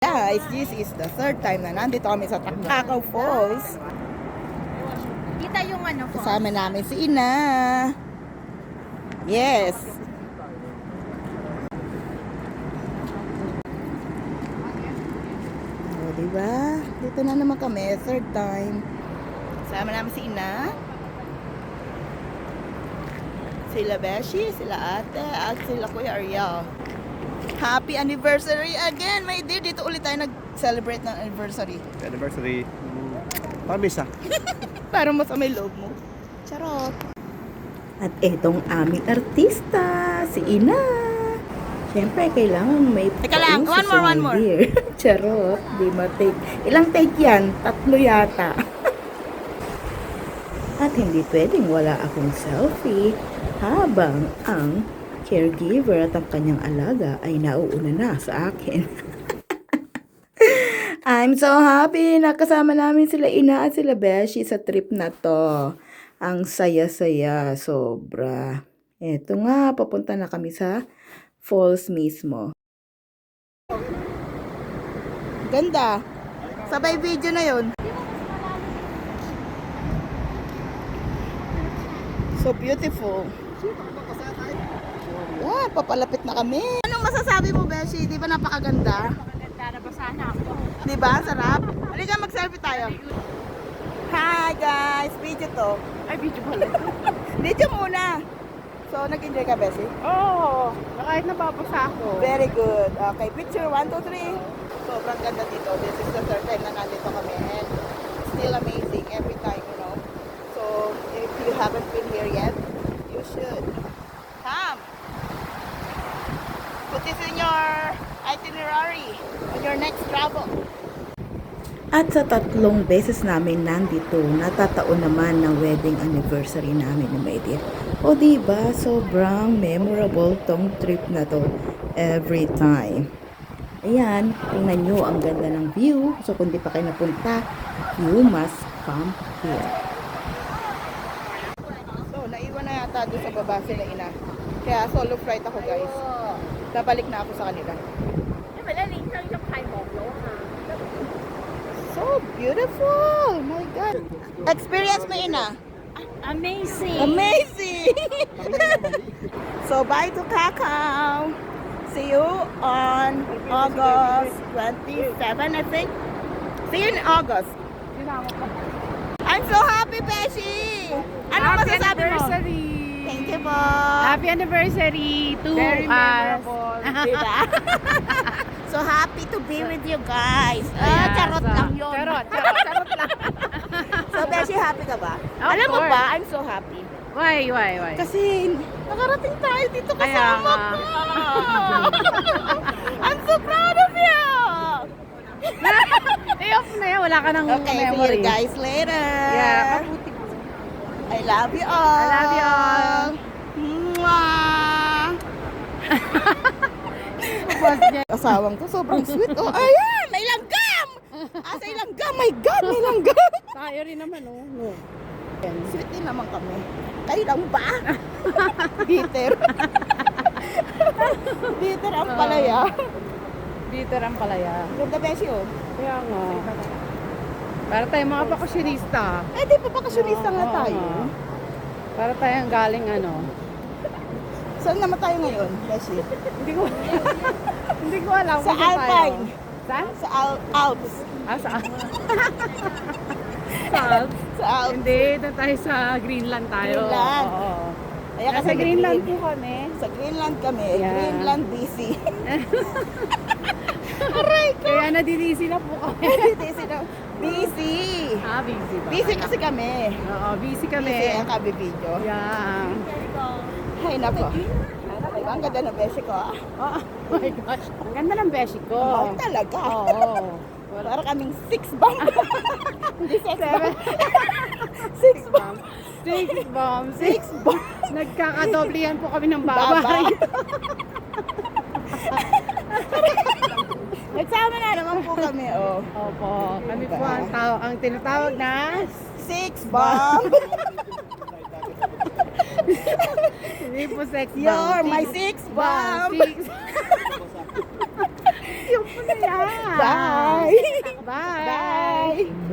Guys, this is the third time na nandito kami sa Tacacao Falls. Kita yung ano po. Kasama namin si Ina. Yes. O, diba? Dito na naman kami, third time. Kasama namin si Ina. Sila Beshi, sila ate, at sila Kuya Ariel. Happy anniversary again, my dear. Dito ulit tayo nag-celebrate ng anniversary. Anniversary. Pamisa. Para mo sa may loob mo. Charot. At etong aming artista, si Ina. Siyempre, kailangan may Teka lang, one more. Dear. Charot. Di ma-take. Ilang take yan? 3 yata. At hindi pwedeng wala akong selfie habang ang caregiver at ang kanyang alaga ay nauuna na sa akin. I'm so happy na kasama namin sila Ina at sila Beshi sa trip na to. Ang saya-saya, sobra. Eto nga, papunta na kami sa falls mismo. Ganda. Sabay video na yon. So beautiful. Yan, papalapit na kami. Anong masasabi mo, Beshi? Di ba napakaganda? Maganda na ba sana ako? Di ba? Sarap. Halika, mag-selfie tayo. Hi, guys. Video to. Ay, video pala. Video muna. So, nag-enjoy ka, Beshi? Oo. Kahit nababasa ako. Very good. Okay, picture. 1, 2, 3. Sobrang ganda dito. This is the third time na nandito kami. And still amazing every time, you know. So, if you haven't been here yet, you should. Come. Put this in your itinerary on your next travel. At sa 3 beses namin nandito, natataon naman ng wedding anniversary namin ni my dear. O diba, sobrang memorable tong trip na to every time. Ayan, tingnan nyo ang ganda ng view. So kung di pa kayo napunta, you must come here. So, naiwan na yata doon sa baba sila Ina. Kaya solo flight ako, guys. Babalik na ako sa kanila. So beautiful! My God! Experience mo, Ina? Amazing. Amazing! So, bye to Cacao. See you on August 27, I think. See you in August. I'm so happy, Beshi! Anong masasabi mo? Thank you po! Happy anniversary to Very us. memorable. Diba? So happy to be with you guys. Yes, Charot lang yun. Charot lang. So, Beshi, happy ka ba? Of Alam mo course. ba, I'm so happy. Why? Kasi nakarating tayo dito Kaya kasama nga. ko. I'm so proud of you. Day off na yan. Wala ka ng Okay, see memory. you guys later. Yeah, kaputi. I love you all. I love you all. Mwah. Boss niya. Asawang ko, sobrang sweet. Oh, ayan, may langgam. Asa may langgam. My God, may langgam. Tayo rin naman, oh. No. Sweet din naman kami. Kayo lang ba? Bitter. Bitter ang palaya. Bitter ang palaya. Ganda, Beshi, oh. Kaya nga. Para tayong mga bakasyonista. Eh, di pa bakasyonista nga Oo, tayo. oo. Para tayong galing ano. Saan naman tayo ngayon, Beshi? Hindi ko hindi ko alam Sa kung saan tayo. Alpine. Saan? Sa Alps. Ah, saan? Sa Alps? Sa Alps. Hindi, doon tayo sa Greenland tayo. Greenland. Oo. Ayan, Nasa kasi Greenland Green- po kami. Sa Greenland kami. Yeah. Greenland BC. Kaya nadidisi na po kami. Hindi sila. BC. Ah, busy ba? BC kasi kami. Oo, busy kami. BC ang kabi video. Yeah. Ay, nako. Diba, ang ganda ng Beshi ko, ah. Oh my gosh. Ang ganda ng beshi ko. Oh, talaga. Oo. Para kaming 6 bomb. Hindi 6 bomb. 6 bomb. 6 bombs. 6 bomb. Nagkakadoblihan po kami ng Baba. babay. Nagsama na naman po kami, oh. Opo. Kami po ang tinatawag na 6 bomb. hindi po sex bomb. You're my 6 bomb. Six. Yung Yeah. Bye! Bye. Bye!